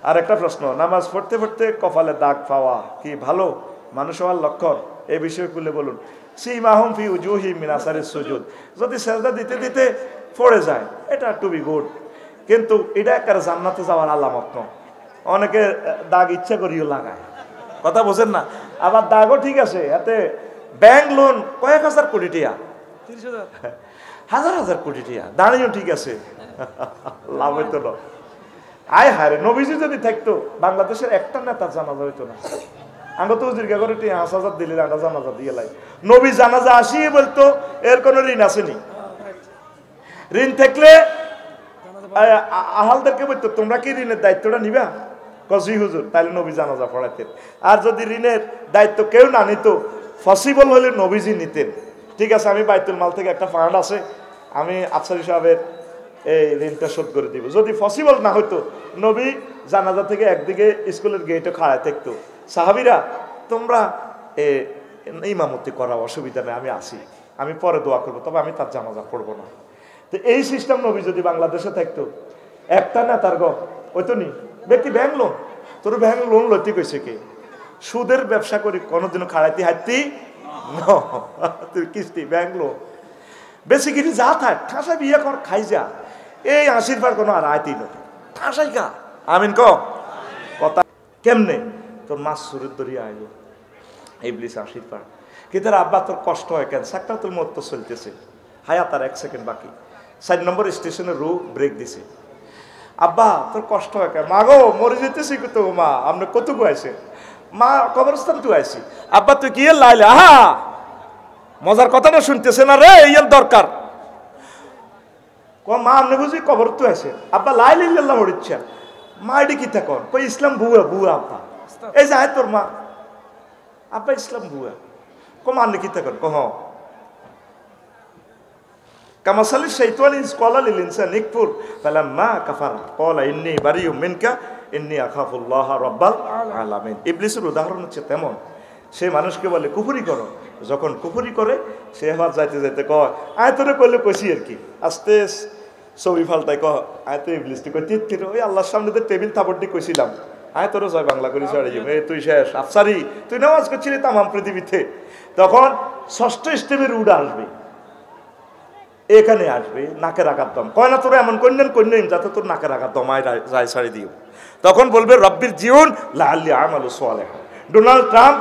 আর একটা প্রশ্ন, নামাজ পড়তে পড়তে কপালে দাগ পাওয়া কি ভালো মানুষ হওয়ার লক্ষণ? এই বিষয়ে খুলে বলুন। সীমাহুম ফি উজুহিহিম মিন আসারিস সুজুদ, যদি সেজদা দিতে দিতে পড়ে যায় এটা টু বি গুড, কিন্তু এটা একটা জান্নাতে যাওয়ার আলামত নয়। অনেকে দাগ ইচ্ছা করিও লাগায়, কথা বোঝেন না। আবার দাগও ঠিক আছে, এতে ব্যাংক লোন কয়েক হাজার কোটি টাকা, 30,000 হাজার হাজার কোটি টাকা দাঁড়িয়েও ঠিক আছে, লাভ হইতো না। আয় হায় রে, নবীজি যদি থাকতো বাংলাদেশের একটা নেতার জানাজা হইতো না। আমরা তো জিজ্ঞা করে 5,000 দিলে আমরা জানাজা দিয়ে লাই। নবী জানাজা আসিয়ে বলতো এর কোনো ঋণ আসেনি, ঋণ থাকলে আহালদেরকে বলতো তোমরা কি ঋণের দায়িত্বটা নিবা, কজি হুজুর, তাহলে নবী জানাজা পড়াইতেন। আর যদি ঋণের দায়িত্ব কেউ না নিত, পসিবল হলে নবীজি নিতেন। ঠিক আছে, আমি বাইতুল মাল থেকে একটা ফান্ড আছে, আমি আফসারি সাহেবের এই ঋণটা শোধ করে দিব। যদি পসিবল না হইতো, নবী জানাজা থেকে একদিকে স্কুলের গেটে খাড়ায় থাকতো, সাহাবিরা তোমরা ইমামতি করা অসুবিধা নেই, আমি আসি, আমি পরে দোয়া করবো, তবে আমি তার জানাজা পড়বো না। তো এই সিস্টেম নবী যদি বাংলাদেশে থাকতো, একটা না তার ওই তো নি ব্যক্তি ব্যাংক লোন, তোর ব্যাংক লোন লইতে কইছে কে? সুদের ব্যবসা করি কোনোদিনও খাড়াইতে হাঁটতি তুই কিস্তি ব্যাংক লোন বেসিক্যালি যা থাক ঠাসা বিয়ে কর, খাই যা, এই আশীর্বাদ কোনো আর আয়তি নয়, ঠাসাই গা। আমিন ক কথা কেমনে তোর মাছ সুরের দরিয়া আইলো ইবলিস আশীর্বাদ। কিন্তু আব্বা তোর কষ্ট হয় কেন? সাকরাতুল মউত তো চলতেছে, হায়াত আর 1 সেকেন্ড বাকি, 4 নম্বর স্টেশনে রু ব্রেক দিছে। আব্বা তোর কষ্ট হয় কেন? মা গো মরে যেতেছি তো মা, আপনি কত গুয়াইছে? মা কবরস্থান তুই আইছি। আব্বা তুই কি লাইলে? আহা মজার কথাটা শুনতেছে না রে, এই দরকার। মা আপনি বুঝি কবর তো আছে। আব্বা লাই লাইল্লাহ হরিচ্ছা। মা এটি কি থাকন? কই ইসলাম বুয়া বুয়া আব্বা, এই যে তোর মা। আব্বা ইসলাম বুয়া। মা আপনি কি থাকন? কহ কামাসালি শাইতানি ইসকালা লিল ইনসানি ইকফুর ফালাম্মা কাফারা ক্বালা ইন্নী বারিউম মিনকা ইন্নী আখাফুল্লাহ রাব্বাল আলামিন। ইবলিসের উদাহরণ হচ্ছে তেমন, সে মানুষকে বলে কুফরি করো, যখন কুফরি করে সে আবার যাইতে যাইতে কয় আয় তোরে করলে কইছি আর কি, আস্তে ছবি ফালতায় কয় আয় তো ইবলিসটি কয় তিত্তির ওই আল্লাহর সামনে তো টেবিল থাপড়টি কইছিলাম, আয় তোরে জয় বাংলা করি চড়ে যাবে, তুই শেষ আফসারি, তুই নামাজ করছিলি তামাম পৃথিবীতে। তখন 6ষ্ঠ স্টেপের উড়া আসবে, এখানে আসবে নাকের আঘাত দম, কয় না তোরা এমন কন্যেন যাতে তোর নাকের আঘাত দমায় যায় ছাড়ি দিও। তখন বলবে রব্বির জীবন লাআল্লি আমালু সালিহা। ডোনাল্ড ট্রাম্প,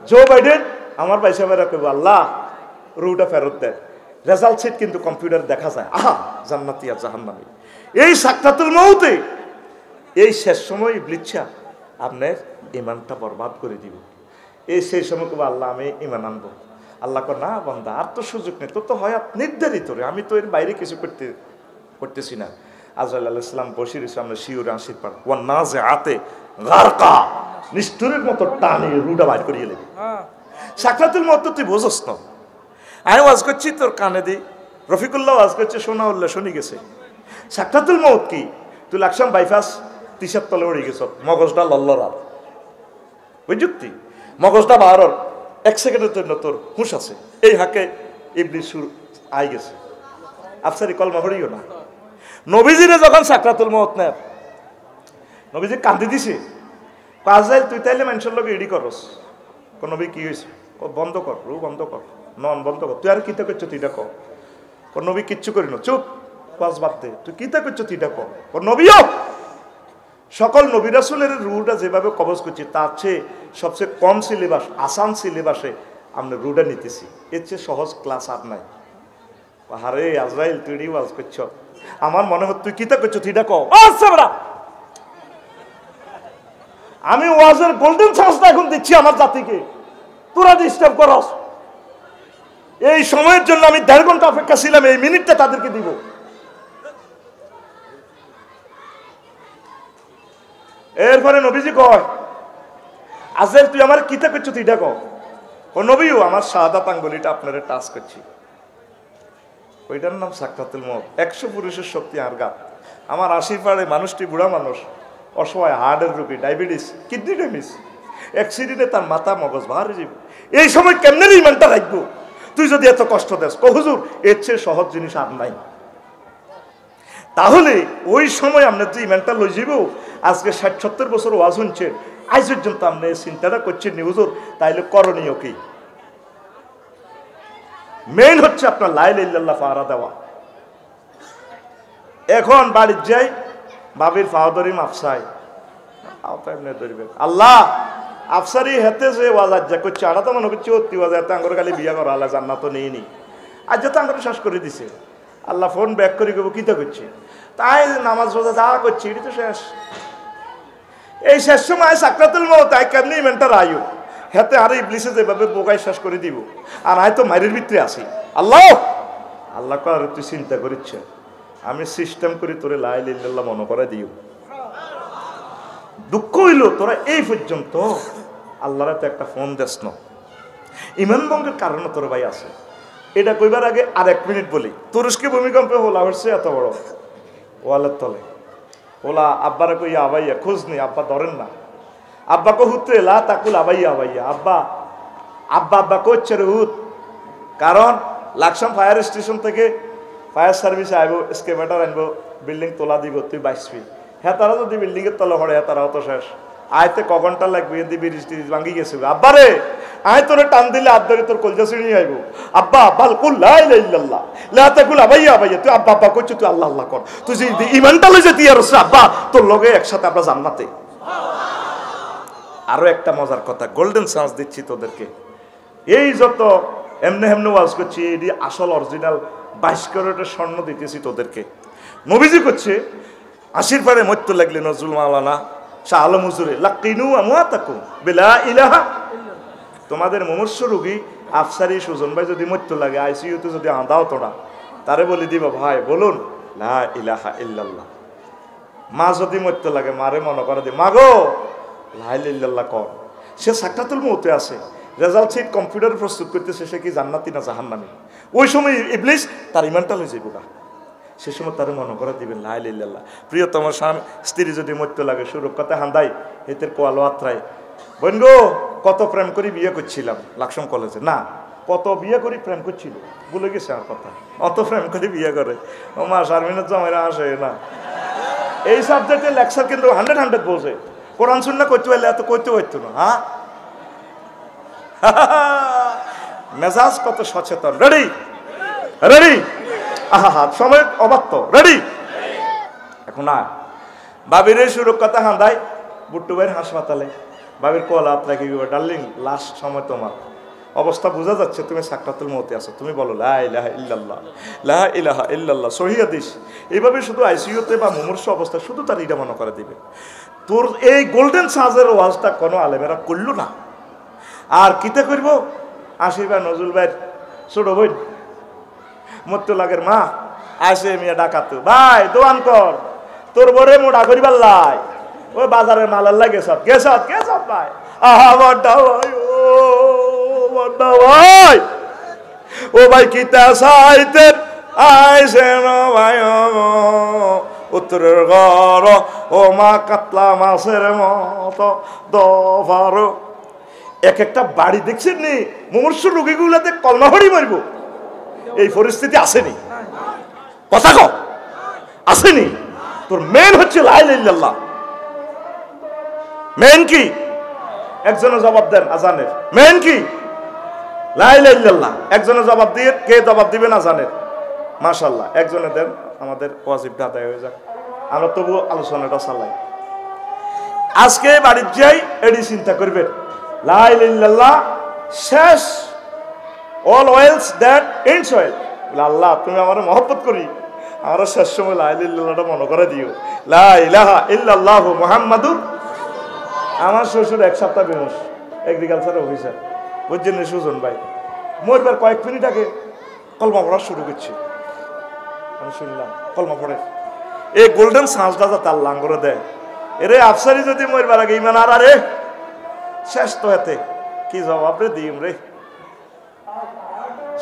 জো বাইডেন আমার ভাই সাহেবেরা কইব আল্লাহ রুটা ফেরত দেয়, রেজাল্ট শিট কিন্তু কম্পিউটার দেখা যায়, আহা জান্নাতি আর জাহান্নামী। এই সাকরাতুল মউতে এই শেষ সময় ইবলিসা আপনার ঈমানটা বরবাদ করে দিব। এই সেই সময় কইব আল্লাহ আমি ঈমান আনবো। আল্লাহ কয় না বান্দা আর তো সুযোগ নেই, তোর তো হয়াত নির্ধারিত রে, আমি তো এর বাইরে কিছু করতেছি না। আজরাইল আলাইহিস সালাম বসির সামনে শিউরে আশীর্বাদ ওয়ান নাজিআতে গারকা, নিষ্ঠুরের মতো টানে রুডা বাইর করিয়ে লেগে। সাকরাতুল মউত তুই বোঝস না, আমি ওয়াজ করছি তোর কানে দি, রফিকুল্লাহ ওয়াজ করছে শোনা উল্লাহ শুনি গেছে। সাকরাতুল মউত কি? তুই লাকসাম বাইপাস 30 তলে উড়ে গেছ, মগজটা লল্লরার ওই যুক্তি, মগজটা বাহারর 1 সেকেন্ডের জন্য তোর হুঁশ আছে, এই হাকে ইবলিস সুর আই গেছে। আফসারি কলমা পড়িও না। নবীজিরে যখন সাকরাতুল মউত নেয়, নবীজি কান্দি দিছে, আজরাইল তুই তাইলে মানুষের লোক এডি করস। কোন নবী কি হয়েছে? বন্ধ কর, রু বন্ধ কর, নন বন্ধ কর, তুই আর কিতা করছো তুইটা কর। কোন নবী কিচ্ছু করি না, চুপ কাজ বাদ দে, তুই কিতা করছো তুইটা কর। কোন নবীও সকল নবী রাসূলের রুটা যেভাবে কবজ করছি তার চেয়ে সবচেয়ে কম সিলেবাস, আসান সিলেবাসে আমরা রুটা নিতেছি, এর চেয়ে সহজ ক্লাস আর নাই। আরে আজরাইল তুই ওয়াজ করছ, আমার মনে হয় তুই কিতা করছো তুইটা কর। আমি ওয়াজের গোল্ডেন চান্সটা এখন দিচ্ছি আমার জাতিকে, তোরা ডিস্টার্ব করস। এই সময়ের জন্য আমি 1.5 ঘন্টা অপেক্ষা ছিলাম, এই মিনিটটা তাদেরকে দিব। এরপরে নবীজি কয় আজরাইল তুই আমার কিতা করছো তুই দেখো। ও নবীও আমার শাহাদাত আঙ্গুলিটা আপনারে টাচ করছি, ওইটার নাম সাকরাতুল মউত। 100 পুরুষের শক্তি আর গাত। আমার আশীর্বাদে মানুষটি বুড়া মানুষ, অসহায়, হার্টের রোগী, ডায়াবেটিস, কিডনি ড্যামেজ, অ্যাক্সিডেন্টে তার মাথা মগজ ভারে যাবে। এই সময় কেমনে ইমানটা রাখবো? তুই যদি এত কষ্ট দেস, হুজুর এর চেয়ে সহজ জিনিস আর নাই। তাহলে ওই সময় আপনার যে ইমানটা লই যাব, আজকে 60-70 বছর ওয়াজ শুনছেন, আজ পর্যন্ত আপনি চিন্তাটা করছেন নিউজর, তাইলে করণীয় কি? মেইন হচ্ছে আপনার লা ইলাহা ইল্লাল্লাহ পাহারা দেওয়া। এখন বাড়ির যাই, বাবির ফাওদরি মাফসাই আল্লাহ আফসারি হেতে যে ওয়াজ যা করছে, আড়া তো মনে করছি অতি ওয়াজ এত আঙ্গুর খালি বিয়া করা আল্লাহ জান্নাত তো নেই নি, আজ তো আঙ্গুর শ্বাস করে দিছে। আল্লাহ ফোন ব্যাক করে গেবো, কিতা করছে? তাই নামাজ রোজা যা করছে এটি তো শেষ। এই শেষ সময় সাকরাতুল মউত, তাই কেমনি ইমানটা রায়ু হেতে আর ইবলিসে যেভাবে বোকায় শ্বাস করে দিব, আর আয় তো মায়ের ভিতরে আসি। আল্লাহ আল্লাহ কর তুই চিন্তা করিচ্ছে, আমি সিস্টেম করি তোরে লা ইলাহা ইল্লাল্লাহ মনে করে দিও। দুঃখ হইল তোরা এই পর্যন্ত আল্লাহর তো একটা ফোন দেস না, ইমান ভঙ্গের কারণে তোর ভাই আছে। এটা কইবার আগে আর 1 মিনিট বলি। তুরস্কে ভূমিকম্পে হোলা হচ্ছে এত বড় ওয়ালের তলে, ওলা আব্বারা কইয়া আবাইয়া খোঁজ নেই, আব্বা ধরেন না। আব্বা কো হুতে লা তাকুল আবাইয়া আবাইয়া, আব্বা আব্বা আব্বা করছে রে হুত। কারণ লাকসাম ফায়ার স্টেশন থেকে ফায়ার সার্ভিস আইব, স্কেভেটার আনবো, বিল্ডিং তোলা দিব, তুই বাঁচবি। হ্যাঁ তারা যদি বিল্ডিং এর তলা পড়ে, হ্যাঁ তারাও তো শেষ। আয়তে ক ঘন্টা লাগবে, এদি ব্রিজ টিজ ভাঙ্গি গেছে। আব্বা রে আয় তোরে টান দিলে আব্দারি তোর কলজা ছিঁড়ি আইব। আব্বা বাল কুল লা ইলাহা ইল্লাল্লাহ লা তাকুল আবাইয়া আবাইয়া, তুই আব্বা আব্বা করছিস, তুই আল্লাহ আল্লাহ কর। তুই যে ইমানটা লই যেতি আর আব্বা তোর লগে একসাথে আমরা জান্নাতে। আরো একটা মজার কথা, গোল্ডেন চান্স দিচ্ছি তোদেরকে। এই যত এমনি এমনি ওয়াজ করছি, এটি আসল অরিজিনাল 22 ক্যারেটের স্বর্ণ দিতেছি তোদেরকে। নবীজি করছে 80 পারে মৃত্যু লাগলে নজরুল মাওলানা শাহ আলম হুজুরে লাকিনু আমওয়াতাকুম বিলা ইলাহা। তোমাদের মুমূর্ষু রোগী আফসারি সুজন ভাই যদি মৃত্যু লাগে, আইসিইউতে যদি আঁদাও তোরা, তারে বলে দিব ভাই বলুন লা ইলাহা ইল্লাল্লাহ। মা যদি মৃত্যু লাগে, মারে মনে করে দি মা গো লা ইলাহা ইল্লাল্লাহ কর। সে সাকরাতুল মউতে আছে, রেজাল্ট শিট কম্পিউটার প্রস্তুত করতেছে, সে কি জান্নাতি না জাহান্নামী? ওই সময় ইবলিস তার ইমানটা লই যাইব গা, সে সময় তার মনে করে দিবেন লা ইলাহা ইল্লাল্লাহ। প্রিয়তম স্বামী স্ত্রী যদি মরতে লাগে, সুরক্ষাতে হান্দাই হেতের কোয়ালো আত্রায় বোন গো কত প্রেম করি বিয়ে করছিলাম লাকসাম কলেজে, না কত বিয়ে করি প্রেম করছিল, ভুলে গেছে আর কথা, অত প্রেম করে বিয়ে করে। ও মা শারমিনের জামাইরা আসে না। এই সাবজেক্টে লেকচার কিন্তু 100 বলছে, কোরআন সুন্নাহ করতে পারলে এত করতে পারতো না। হ্যাঁ মেজাজ কত সচেতন। রেডি রেডি, আহা সময় অবাক্ত, রেডি। এখন না বাবির সুরক্ষাতে হান্দাই বুট্টু ভাইয়ের হাসপাতালে, বাবির কলা আপনাকে ডার্লিং লাস্ট সময় তোমার অবস্থা বোঝা যাচ্ছে, তুমি সাকরাতুল মউতে আছো, তুমি বলো লা ইলাহা ইল্লাল্লাহ লা ইলাহা ইল্লাল্লাহ, সহিহ হাদিস। এইভাবে শুধু আইসিইউতে বা মুমূর্ষু অবস্থা শুধু তার এটা মনে করে দিবে। তোর এই গোল্ডেন সাজের ওয়াজটা কোনো আলেমেরা করল না। আর কিতে করবো, আশীর্বাদ নজরুল ভাইয়ের ছোট বোন মত্ত লাগের মা আসে মিয়া ডাকাত, ভাই দোয়ান কর তোর বরে মোটা করিবার লাই, ওই বাজারের মালার লাগে সব গেছত গেছত ভাই। আহা বড্ডা ভাই, ও বড্ডা ভাই, ও ভাই কিতা সাইতেন আইসে ভাই উত্তরের ঘর, ও মা কাতলা মাছের মতো দফার। এক একটা বাড়ি দেখছেন নি মুমূর্ষু রোগীগুলাতে কলমা হরি মারব, এই পরিস্থিতি আসেনি, কথা কও আসেনি। তোর মেন হচ্ছে লা ইলাহা ইল্লাল্লাহ। মেন কি? একজনে জবাব দেন আজানের, মেন কি? লা ইলাহা ইল্লাল্লাহ। একজনে জবাব দিয়ে, কে জবাব দিবেন আজানের? মাশাআল্লাহ একজনে দেন, আমাদের ওয়াজিবটা আদায় হয়ে যাক, আমরা তবু আলোচনাটা চালাই। আজকে বাড়ির যাই এডি চিন্তা করবেন লা ইলাহা ইল্লাল্লাহ শেষ, all wells that ends well. Allah তুমি আমার মহব্বত করি, আমার শেষ সময় লা ইলাহা ইল্লাল্লাহটা মনে করে দিও, লা ইলাহা ইল্লাল্লাহু মুহাম্মাদুর। আমার শ্বশুর 1 সপ্তাহ বেমস, এগ্রিকালচার অফিসার, বুঝছেন না সুজন ভাই, মরবার কয়েক মিনিট আগে কলমা পড়া শুরু করছে। আমি শুনলাম কলমা পড়ে, এই গোল্ডেন চান্সটা যাতে আল্লাহ করে দেয়। এরে আফসারি যদি মরবার আগে ইমান আর আরে শেষ তো হাতে কি জবাব রে দিম রে।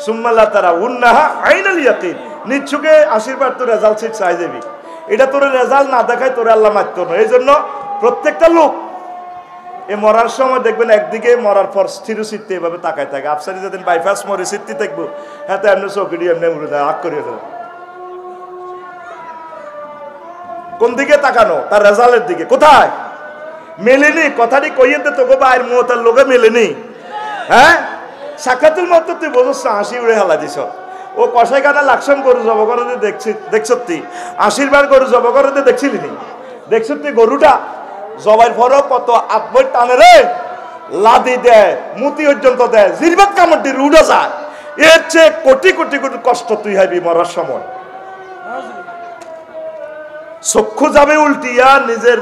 সুম্মাল্লা তারা উন্নাহা আইনাল ইয়াকিন, নিচ্ছুকে আশীর্বাদ তোর রেজাল্ট সিট চাই যাবি, এটা তোর রেজাল্ট না দেখায় তোরে আল্লাহ মারতো না। এই জন্য প্রত্যেকটা লোক এ মরার সময় দেখবেন একদিকে মরার পর স্থির চিত্তে এভাবে তাকায় থাকে। আফসারি যেদিন বাইপাস মরে চিত্তি দেখবো, হ্যাঁ তো এমনি চৌকিটি এমনি উড়ে দেয়, আগ করিয়ে দেয়। কোন দিকে তাকানো? তার রেজাল্টের দিকে। কোথায় মেলেনি? কথাটি কইয়ে দে তোকে বাইর মতার লোকে মেলেনি। হ্যাঁ, সাক্ষাতুল মত তুই বোঝস হাসি উড়ে হালা দিস। ও কষাই কানা লাকসাম গরু জব করে দেখছ তুই, আশীর্বাদ গরু জব করে দেখছিলি নি? দেখছ তুই গরুটা জবাই ফরক কত আব্বই টানে রে, লাদি দেয়, মুতি পর্যন্ত দেয়, জিরবাত কামড় দিয়ে উড়ে যায়। এর চেয়ে কোটি কোটি কোটি কষ্ট তুই হাইবি মরার সময়। চক্ষু যাবে উল্টিয়া, নিজের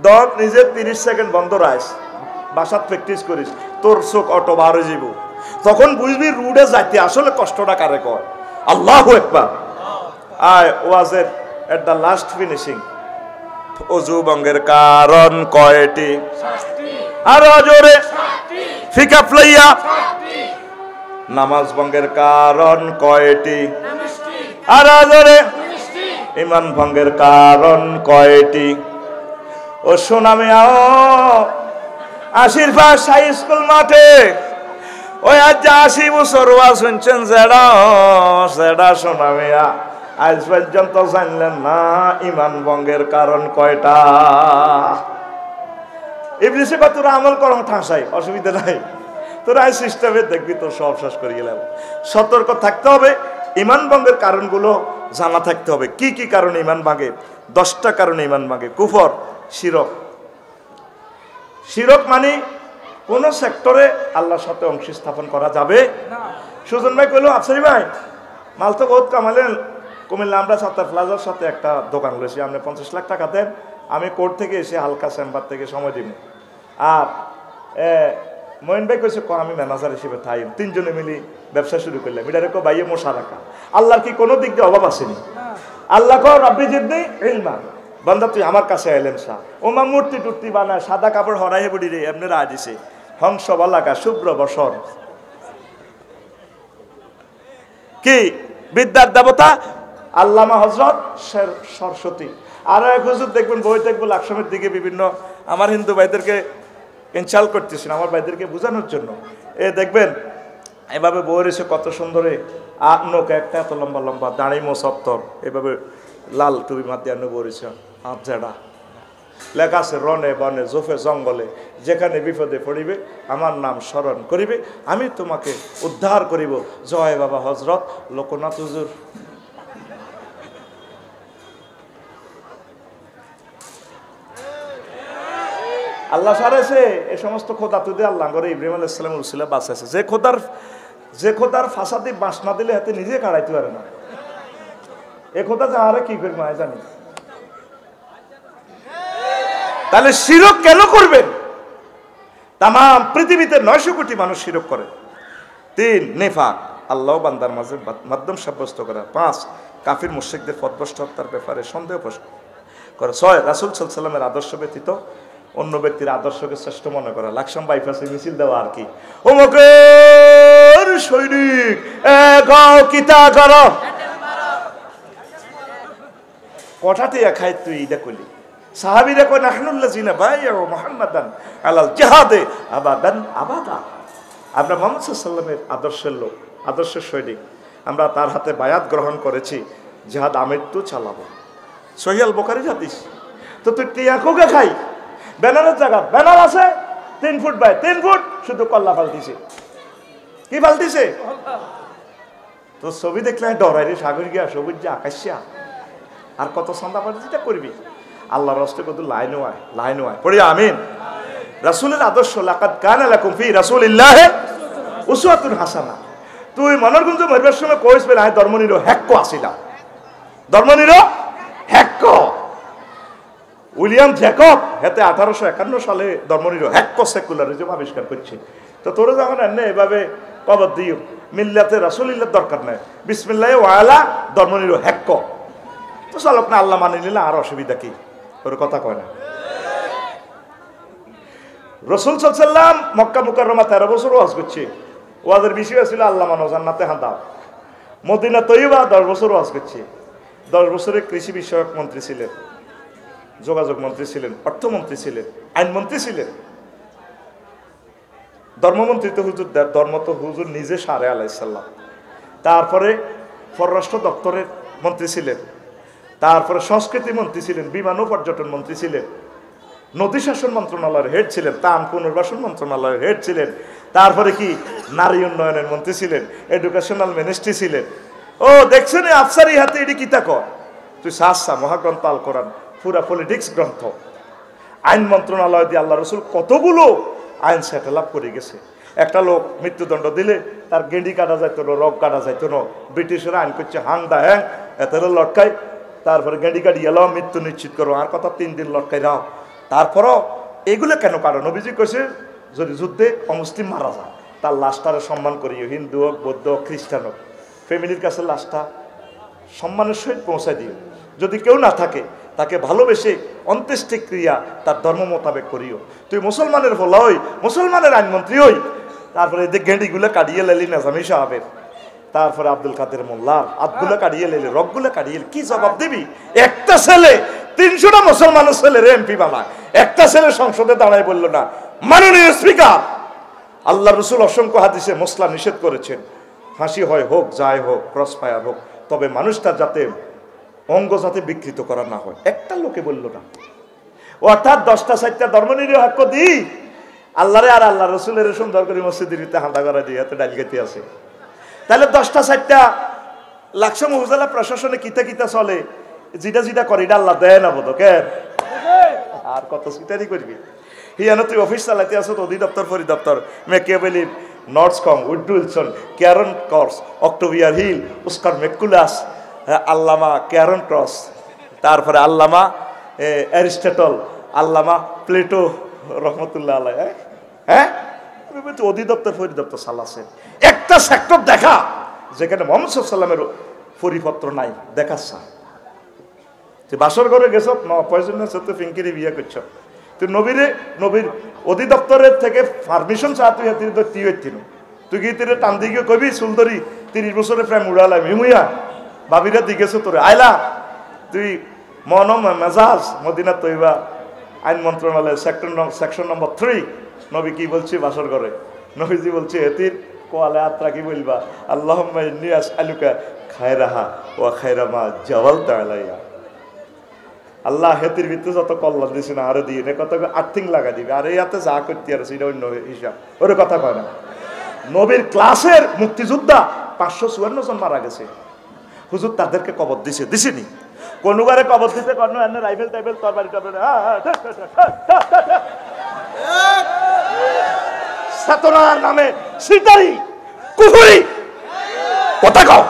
দম নিজের 30 সেকেন্ড বন্ধ রাখ, বাসাত প্র্যাকটিস করিস, তোর চোখ অটো বার হয়ে যাব। তখন বুঝবি রুডে যাইতে আসলে কষ্টটা কারে কয়। আল্লাহু আকবার। আয় ওয়াজের এট দ্য লাস্ট ফিনিশিং। অজু ভঙ্গের কারণ কয়টি? আর জোরে ফিকা ফ্লাইয়া। নামাজ ভঙ্গের কারণ কয়টি? আর জোরে। ইমান ভঙ্গের কারণ কয়টি? ও সোনামে আও আশীর্বাদ হাই স্কুল মাঠে ওই আজ 80 বছর ওয়াজ শুনছেন জেডা জেডা সোনামিয়া, আজ পর্যন্ত জানলেন না ইমান ভঙ্গের কারণ কয়টা। ইবলিসে বা তোরা আমল করো ঠাঁসাই, অসুবিধা নাই, তোরা এই সিস্টেমে দেখবি তোর সব শেষ করে গেলাম। সতর্ক থাকতে হবে, ইমান ভঙ্গের কারণগুলো জানা থাকতে হবে। কি কি কারণে ইমান ভাঙে? 10টা কারণে ইমান ভাঙে। কুফর, শিরক। শিরক মানে কোন সেক্টরে আল্লাহর সাথে অংশ স্থাপন করা যাবে না। সুজন ভাই কইলো আফসারি ভাই মাল তো বহুত কামালেন, কুমিল্লা আমরা সাত্তার প্লাজার সাথে একটা দোকান রয়েছে, আপনি 50 লাখ টাকা দেন, আমি কোর্ট থেকে এসে হালকা চেম্বার থেকে সময় দিব। আর মহিন ভাই কইছে আমি ম্যানেজার হিসেবে থাই, 3 জনে মিলি ব্যবসা শুরু করলাম। এটা রেখো বাইয়ে মশা রাখা। আল্লাহর কি কোনো দিক দিয়ে অভাব আসেনি? আল্লাহ কর রব্বি জিদনি ইলমা, বান্দা তুই আমার কাছে এলেন শাহ। ওমা মূর্তি টুর্তি বানায়, সাদা কাপড় হরাই বুড়ি রে এমনি রায় দিছে, হংস বালাকা শুভ্র বসর। কি বিদ্যার দেবতা আল্লামা হযরত সরস্বতী। আরো এক হুজুর দেখবেন বই দেখবো লাকসামের দিকে বিভিন্ন আমার হিন্দু ভাইদেরকে ইনসাল্ট করতেছেন, আমার ভাইদেরকে বোঝানোর জন্য। দেখবেন এভাবে বই রয়েছে কত সুন্দরে, নোক একটা এত লম্বা লম্বা, দাঁড়ি মোসত্তর, এভাবে লাল টুপি মাতিয়া বই রয়েছে, হাত ঝাড়া, লেখা আছে রনে বনে জোফে জঙ্গলে যেখানে বিপদে পড়িবে আমার নাম স্মরণ করিবে আমি তোমাকে উদ্ধার করিব, জয় বাবা হযরত লোকনাথ হুজুর। আল্লাহ সারেছে এই সমস্ত খোদা তুদে আল্লাহ করে ইব্রাহিম আলাইহিস সালামের উসিলা বাঁচাইছে। যে খোদার ফাঁসাদি বাঁশ না দিলে হাতে নিজে কাড়াইতে পারে না, এ খোদা যা আরে কি করবে আমি জানি। তাহলে শিরক কেন করবেন? তাম পৃথিবীতে 900 কোটি মানুষ শিরক করে। 3 নেফাক, আল্লাহ বান্দার মাঝে মাধ্যম সাব্যস্ত করা। 5 কাফির মুশরিকদের পথভ্রষ্ট হত্যার ব্যাপারে সন্দেহ পোষণ করে। 6 রাসূল সাল্লাল্লাহু আলাইহি ওয়াসাল্লামের আদর্শ ব্যতীত অন্য ব্যক্তির আদর্শকে শ্রেষ্ঠ মনে করা। লাকসাম বাইপাসে মিছিল দেওয়া আর কি, ওমকের সৈনিক গাও কিতা করো কথাতে খাই তুই এটা কইলি। সাহাবীরা কয় নাহনুল্লাযিনা বাইউ মুহাম্মাদান আলাল জিহাদে আবাদান আবাদা। আমরা মুহাম্মদ সাল্লাল্লাহু আলাইহি ওয়াসাল্লামের আদর্শের লোক, আদর্শের সৈনিক, আমরা তার হাতে বায়াত গ্রহণ করেছি, জিহাদ আমৃত্যু চালাবো। সহিহ আল বুখারীর হাদিস। তো তুই টিয়া কোকে খাই ব্যানারের জায়গা ব্যানার আছে 3 ফুট বাই 3 ফুট, শুধু কল্লা ফালতিছে। কি ফালতিছে? তো ছবি দেখলে ডরাই রে, সাগর গিয়া সবুজ যে আকাশিয়া আর কত সন্ধ্যা পাঠিটা করবি। আল্লাহর রাস্তায় কত লাইন হয় পড়ি আমিন। রাসূলের আদর্শ লাকাদ কানা লাকুম ফি রাসূলিল্লাহি উসওয়াতুন হাসানা। তুই মনোরগঞ্জ মরবার সময় কইস বলে আয় ধর্মনির হ্যাক্ক আসিলাম, ধর্মনির হ্যাক্ক। উইলিয়াম জ্যাকব হেতে 1851 সালে ধর্মনির হ্যাক্ক সেকুলারিজম আবিষ্কার করছে। তো তোরা যখন এনে এভাবে কবর দিও মিল্লাতে রাসূলিল্লাহ দরকার নাই, বিসমিল্লাহ ওয়ালা ধর্মনির হ্যাক্ক, তো চালক না আল্লাহ মানে নিলে আর অসুবিধা কি? ওর কথা কয় না। রাসূল সাল্লাল্লাহু আলাইহি ওয়াসাল্লাম মক্কা মুকাররমা 13 বছর ওয়াজ করছে। ওয়াজের বিষয় ছিল আল্লাহ মানো জান্নাতে হাঁদাও। মদিনা তৈয়বা 10 বছর ওয়াজ করছে। 10 বছরের কৃষি বিষয়ক মন্ত্রী ছিলেন, যোগাযোগ মন্ত্রী ছিলেন, অর্থমন্ত্রী ছিলেন, আইনমন্ত্রী ছিলেন। ধর্মমন্ত্রী তো হুজুর, ধর্ম তো হুজুর নিজে সারে আলাইহিস সালাম। তারপরে পররাষ্ট্র দপ্তরের মন্ত্রী ছিলেন, তারপরে সংস্কৃতি মন্ত্রী ছিলেন, বিমান ও পর্যটন মন্ত্রী ছিলেন, নদী শাসন মন্ত্রণালয়ের হেড ছিলেন, ত্রাণ পুনর্বাসন মন্ত্রণালয়ের হেড ছিলেন, তারপরে কি নারী উন্নয়নের মন্ত্রী ছিলেন, এডুকেশনাল মিনিস্ট্রি ছিলেন। ও দেখছেন আফসারি হাতে এটি কিতা কর, তুই সাহসা মহাগ্রন্থ আল কোরআন পুরা পলিটিক্স গ্রন্থ। আইন মন্ত্রণালয় দিয়ে আল্লাহ রসুল কতগুলো আইন সেটেল আপ করে গেছে। একটা লোক মৃত্যুদণ্ড দিলে তার গেঁডি কাটা যাইতো না, রগ কাটা যাইতো না, ব্রিটিশের আইন করছে হাং দা হ্যাং, এত লটকায়, তারপরে গেঁডি কাটি এলাও মৃত্যু নিশ্চিত করো, আর কথা 3 দিন লটকাই রাও। তারপরও এগুলো কেন কারণ নবীজি কইছে যদি যুদ্ধে অমুসলিম মারা যায় তার লাশটারে সম্মান করিও, হিন্দু হোক, বৌদ্ধ হোক, খ্রিস্টান হোক, ফ্যামিলির কাছে লাশটা সম্মানের সহিত পৌঁছায় দিও। যদি কেউ না থাকে তাকে ভালোবেসে অন্ত্যেষ্টিক্রিয়া তার ধর্ম মোতাবেক করিও। তুই মুসলমানের ফলা হই, মুসলমানের আইনমন্ত্রী হই, তারপরে এদের গেঁডিগুলো কাটিয়ে লেলি নাজামি সাহাবের, তারপরে আব্দুল কাদের মোল্লার হাতগুলো কাটিয়ে লেলি, রগগুলো কাটিয়ে কি জবাব দিবি? একটা ছেলে 300টা মুসলমানের ছেলের এমপি বানায়, একটা ছেলে সংসদে দাঁড়ায় বলল না মাননীয় স্পিকার। আল্লাহ রসুল অসংখ্য হাদিসে মসলা নিষেধ করেছেন, ফাঁসি হয় হোক, যায় হোক, ক্রস ফায়ার হোক, তবে মানুষটা যাতে অঙ্গ যাতে বিকৃত করা না হয়। একটা লোকে বলল না। অর্থাৎ 10টা 4টা ধর্মনিরীহ হক দি আল্লাহরে আর আল্লাহ রসুলের সুন্দর করে মসজিদের ভিতরে হাঁটা করা দিয়ে এত ডাল খেতে আছে। তাহলে 10টা 4টা লাকসাম উপজেলা প্রশাসনে কিতা কিতা চলে, যেটা যেটা করে এটা আল্লাহ দেয় না বোধ কেন? আর কত সিটারি করবি হিয়ানো তুই অফিস চালাতে আসো, অধিদপ্তর পরিদপ্তর, মেকিয়াভেলি, নর্থসকম, উডউইলসন, ক্যারন কর্স, অক্টোভিয়ার হিল, উস্কার মেকুলাস, আল্লামা ক্যারন ক্রস, তারপরে আল্লামা অ্যারিস্টটল, আল্লামা প্লেটো রহমতুল্লাহ আলাই। হ্যাঁ অধিদপ্তর পরিদপ্তর চালাচ্ছেন। একটা সেক্টর দেখা যেখানে মোহাম্মদ সাল্লামের পরিপত্র নাই, দেখাচ্ছা তুই বাসর ঘরে গেছ পয়সা তো ফিঙ্কিরি বিয়ে করছ, তুই নবীর অধিদপ্তরের থেকে পারমিশন চা তুই তুই হইতিন, তুই কি তীরে টান দিকে কবি সুন্দরী 30 বছরের প্রেম উড়ালাই মিমুয়া ভাবিরা দিগেছ তোরে আইলা তুই মন মেজাজ মদিনা তৈবা আইন মন্ত্রণালয় সেকশন নম্বর 3 নবী কি বলছি বাসর ঘরে? নবীজি বলছে এতির কোয়ালে আত্রা কি বলবা আল্লাহুম্মা ইন্নী আসআলুকা খায়রাহা ওয়া খায়রা মা জাওয়ালতা আলাইহা। আল্লাহ হেতির ভিতরে যত কল্যাণ দিছে না আরো দিয়ে কত আর্থিং লাগা দিবে, আর ইয়াতে যা করতে আর সেটা অন্য হিসাব, ওরে কথা কয় না। নবীর ক্লাসের মুক্তিযোদ্ধা 554 জন মারা গেছে, হুজুর তাদেরকে কবর দিছেনি কোনবারে কবর দিতে কোনো এনে রাইফেল টাইফেল তরবারি টরবারি সাতনার নামে সিটারি কুফরি কথা কও।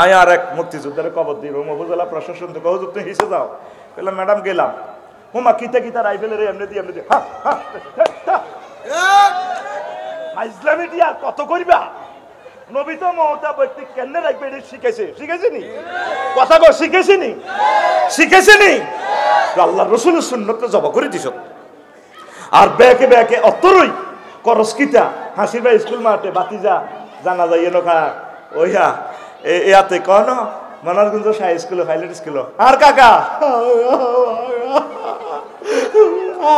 আয় আর এক মুক্তিযোদ্ধারে কবর দিই উপজেলা প্রশাসন থেকে হুজুর তুমি হিসে যাও, বললাম ম্যাডাম গেলাম, হুমা কিতা কিতা রাইফেলের এমনি দিয়ে ইসলামী দিয়া কত করিবা। নবী তো মমতা ব্যক্তি কেন রাখবে শিখেছে নি কথা কো শিখেছে নি আল্লাহ রসুলের সুন্নতকে জবা করে দিছ। আর ব্যাকে ব্যাকে অতরই করসকিতা হাসির ভাই স্কুল মাঠে বাতি যা জানা যায় এনকা ওইয়া ইয়াতে কন মনারগঞ্জ সাই স্কুলে পাইলট স্কুল আর কাকা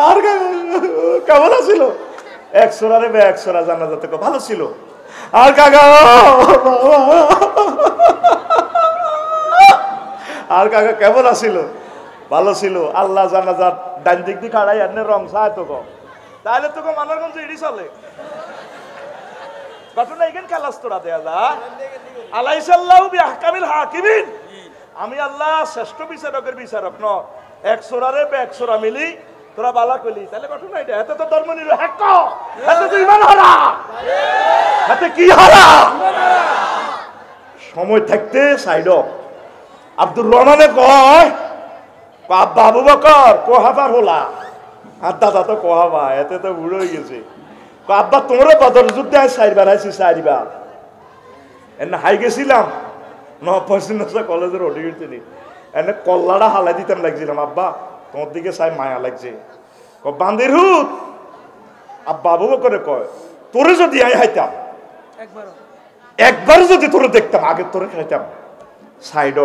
আর কেমন আছিল 100 রে 100 জানা যাতে ভালো ছিল। আর কাকা আর কাকা কেমন আছিল? ভালো ছিল। আল্লাহ জানাজার ডান দিক দিয়ে খাড়াই এনে রং চায় তো তাহলে তোকে মানারগঞ্জ এড়ি চলে ঘটনা এখানে খেলাস তোরা দেয়া যা আলাইসাল্লাহু বিআহকামিল হাকিমিন। আমি আল্লাহ শ্রেষ্ঠ বিচারকের বিচারক ন 100 রে 100 মিলি তোরা বালা কইলি তাহলে ঘটনা এটা এত তো ধর্ম নিল হ্যাক এত তো ইমান হারা এত কি হারা সময় থাকতে সাইড আব্দুর রহমানে কয় আব্বা আবু বকর কোহাবার হলা আর দাদা তো কোহাবা এতে তো বুড়ো হয়ে গেছে। আব্বা তোমরা বদর যুদ্ধে আয় 4 বার আইছি 4 বার এনে হাই গেছিলাম নবপশ্চিমা কলেজের ওটি গেছিনি এনে কল্লাটা হালাই দিতাম লাগছিলাম আব্বা তোমার দিকে চাই মায়া লাগছে বান্দির হুত আব্বা আবু বকরে কয় তোরে যদি আই হাইতাম একবার যদি তোরে দেখতাম আগে তোরে খাইতাম সাইড